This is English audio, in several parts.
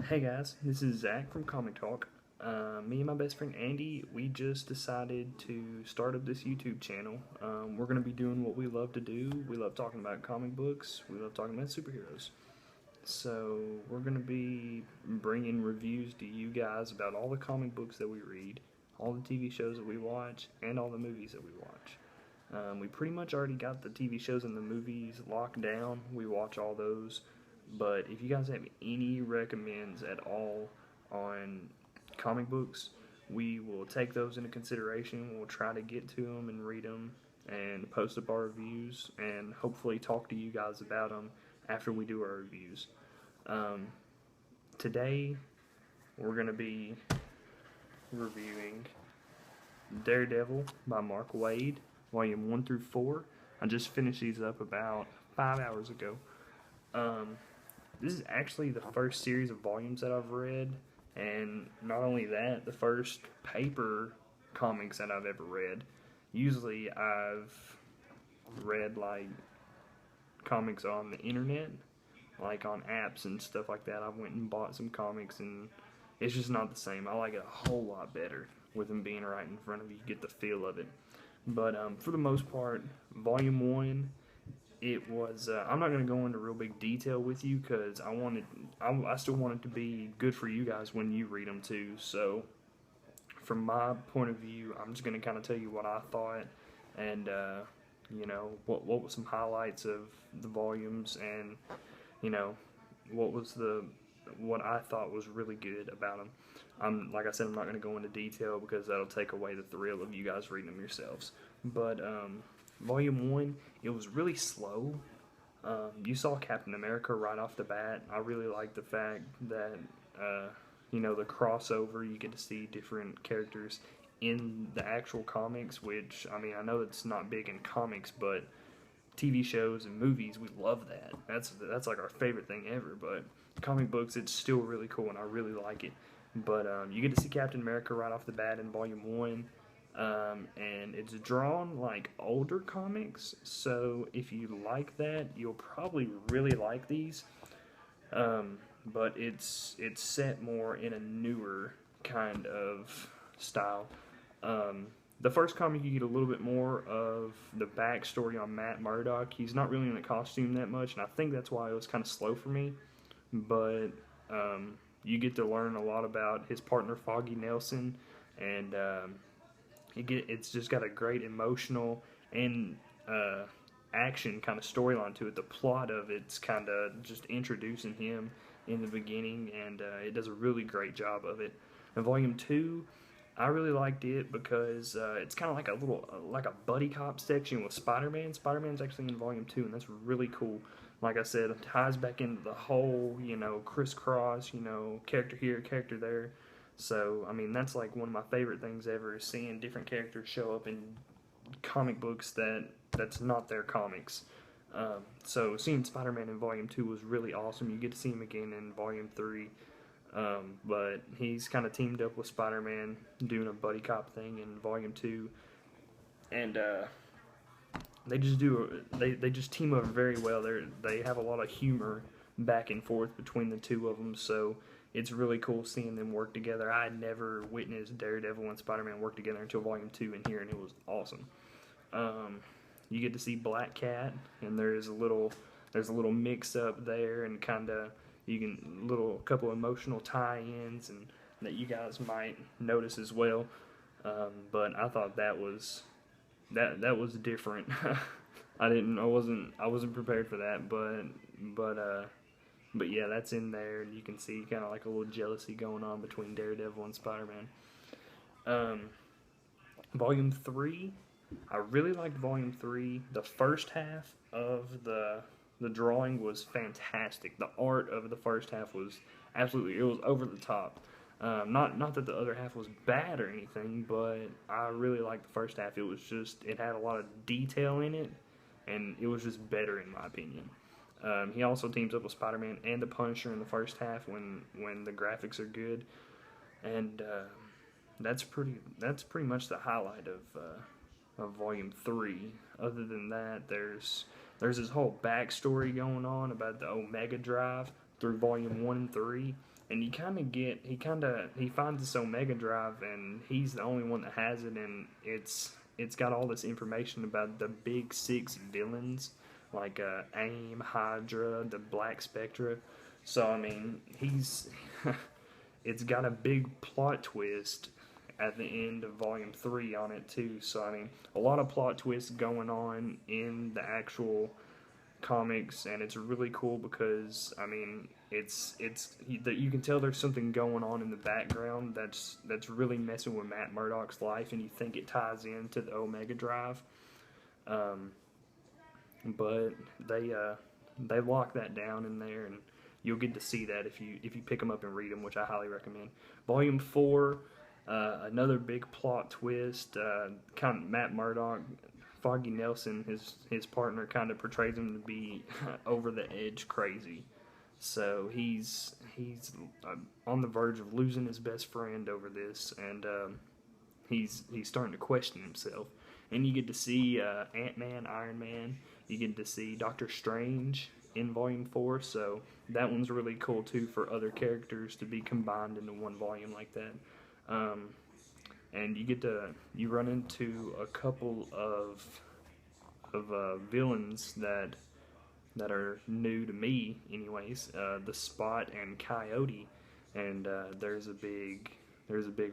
Hey guys, this is Zach from Comic Talk. Me and my best friend Andy, we just decided to start up this YouTube channel. We're going to be doing what we love to do. We love talking about comic books. We love talking about superheroes. So we're going to be bringing reviews to you guys about all the comic books that we read, all the TV shows that we watch, and all the movies that we watch. We pretty much already got the TV shows and the movies locked down. We watch all those. But if you guys have any recommends at all on comic books, we will take those into consideration. We'll try to get to them and read them and post up our reviews and hopefully talk to you guys about them after we do our reviews. Today, we're going to be reviewing Daredevil by Mark Waid, Volume 1 through 4. I just finished these up about 5 hours ago. This is actually the first series of volumes that I've read, and not only that, the first paper comics that I've ever read. Usually I've read like comics on the internet, like on apps and stuff like that. I went and bought some comics, and it's just not the same. I like it a whole lot better with them being right in front of you. You get the feel of it. But for the most part, Volume 1, it was, I'm not going to go into real big detail with you because I still want it to be good for you guys when you read them too. So from my point of view, I'm just going to kind of tell you what I thought and, what were some highlights of the volumes and, what I thought was really good about them. Like I said, I'm not going to go into detail because that'll take away the thrill of you guys reading them yourselves. But, Volume 1, it was really slow. You saw Captain America right off the bat. I really like the fact that, the crossover, you get to see different characters in the actual comics, which, I know it's not big in comics, but TV shows and movies, we love that. That's like our favorite thing ever, but comic books, it's still really cool, and I really like it. But you get to see Captain America right off the bat in Volume 1. And it's drawn like older comics, so if you like that, you'll probably really like these. But it's set more in a newer kind of style. The first comic, you get a little bit more of the backstory on Matt Murdock. He's not really in the costume that much, and I think that's why it was kind of slow for me. But you get to learn a lot about his partner Foggy Nelson, and it's just got a great emotional and action kind of storyline to it. The plot of it's kind of just introducing him in the beginning, and it does a really great job of it. In Volume 2, I really liked it because it's kind of like a buddy cop section with Spider-Man. Spider-Man's actually in Volume 2, and that's really cool. Like I said, it ties back into the whole, crisscross, character here, character there. So, that's like one of my favorite things ever, is seeing different characters show up in comic books that's not their comics. So seeing Spider-Man in Volume 2 was really awesome. You get to see him again in Volume 3. But he's kind of teamed up with Spider-Man doing a buddy cop thing in Volume 2. And they just team up very well. They have a lot of humor back and forth between the two of them, so it's really cool seeing them work together. I had never witnessed Daredevil and Spider-Man work together until Volume 2 in here, and it was awesome. You get to see Black Cat, and there's a little mix-up there, and kind of couple emotional tie-ins and that you guys might notice as well. But I thought that was different. I wasn't prepared for that, but yeah, that's in there, and you can see kind of like a little jealousy going on between Daredevil and Spider-Man. Volume 3, I really liked Volume 3. The first half of the drawing was fantastic. The art of the first half was it was over the top. Not that the other half was bad or anything, but I really liked the first half. It had a lot of detail in it, and it was just better in my opinion. He also teams up with Spider-Man and the Punisher in the first half when the graphics are good, and that's pretty much the highlight of Volume 3. Other than that, there's this whole backstory going on about the Omega Drive through Volume 1 and 3, and he finds this Omega Drive, and he's the only one that has it, and it's got all this information about the big six villains, like AIM, Hydra, the Black Spectra. So I mean, it's got a big plot twist at the end of Volume 3 on it too. So I mean, a lot of plot twists going on in the actual comics, and it's really cool because I mean, you can tell there's something going on in the background that's really messing with Matt Murdock's life, and you think it ties into the Omega Drive. But they lock that down in there, and you'll get to see that if you pick them up and read them, which I highly recommend. Volume 4, another big plot twist. Kind of Matt Murdock, Foggy Nelson, his partner, kind of portrays him to be over the edge crazy. So he's on the verge of losing his best friend over this, and he's starting to question himself. And you get to see Ant-Man, Iron Man. You get to see Doctor Strange in Volume 4, so that one's really cool too for other characters to be combined into one volume like that. And you run into a couple of villains that are new to me, anyways. The Spot and Coyote, and there's a big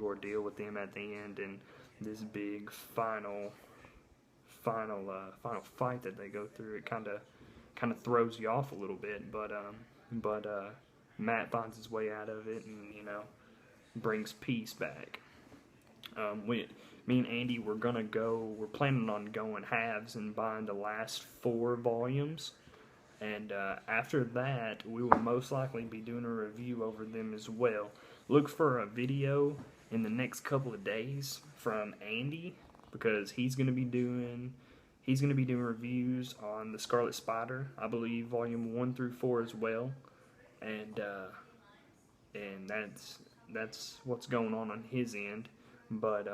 ordeal with them at the end, and this big final fight that they go through. It kind of throws you off a little bit, but Matt finds his way out of it, and brings peace back. Me and Andy we're planning on going halves and buying the last 4 volumes, and after that we will most likely be doing a review over them as well. Look for a video in the next couple of days from Andy, because he's going to be doing reviews on the Scarlet Spider, I believe Volume 1 through 4 as well, and that's what's going on his end. But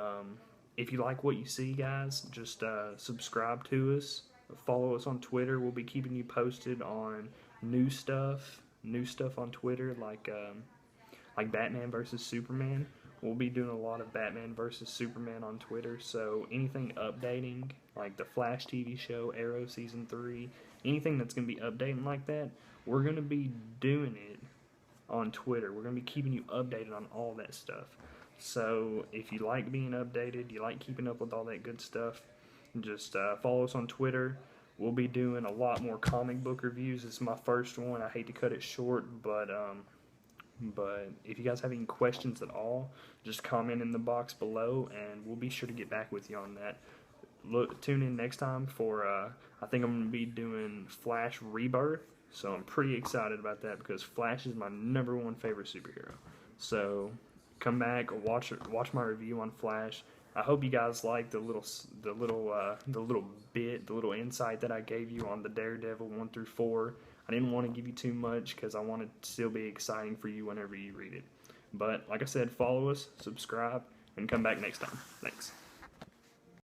if you like what you see, guys, just subscribe to us, follow us on Twitter. We'll be keeping you posted on new stuff on Twitter, like Batman versus Superman. We'll be doing a lot of Batman versus Superman on Twitter, so anything updating, like the Flash TV show, Arrow Season 3, anything that's going to be updating like that, we're going to be doing it on Twitter. We're going to be keeping you updated on all that stuff. So if you like being updated, you like keeping up with all that good stuff, just follow us on Twitter. We'll be doing a lot more comic book reviews. This is my first one. I hate to cut it short, but if you guys have any questions at all, just comment in the box below, and we'll be sure to get back with you on that. Tune in next time for, I think I'm going to be doing Flash Rebirth, so I'm pretty excited about that because Flash is my #1 favorite superhero. So come back, watch my review on Flash. I hope you guys like the little insight that I gave you on the Daredevil 1 through 4. I didn't want to give you too much because I want it to still be exciting for you whenever you read it. But like I said, follow us, subscribe, and come back next time. Thanks.